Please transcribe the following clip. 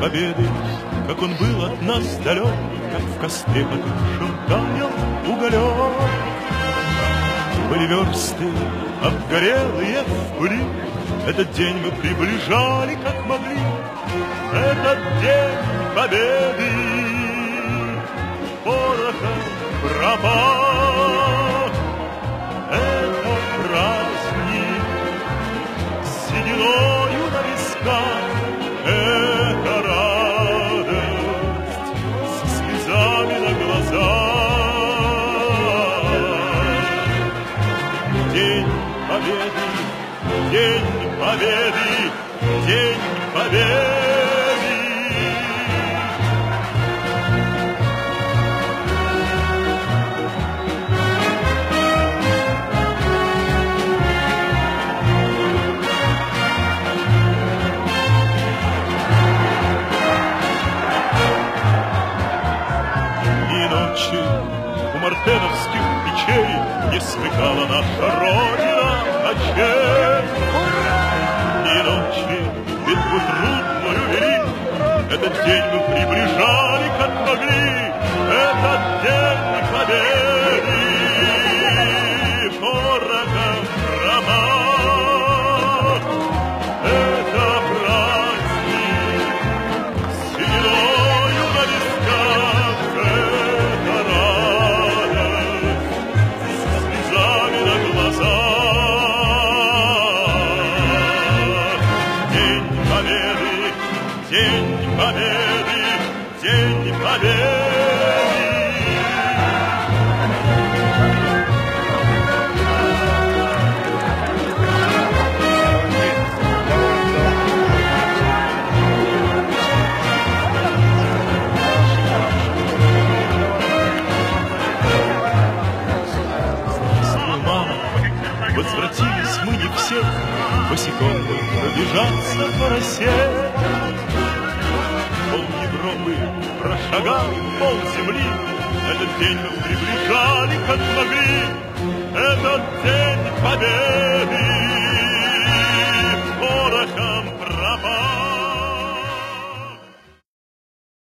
победы, как он был от нас далек, как в костре потухшем таял уголек. Были версты, обгорелые в пыли, этот день мы приближали, как могли. Этот день победы, пороха пропах. Это праздник с сединою на висках. Это радость со слезами на глазах. День победы, день победы, день победы. У мартеновских печей не смыкала наша Родина ночей. И ночи битву трудную вели, этот день мы приближали, как могли. Этот день победы, пороха пропах. Это праздник с сединою на висках. День победы, день победы. Возвратились мы не все, босиком пробежаться по росе. Пол Европы прошагал, пол земли, этот день мы приближали, как могли. Этот день победы.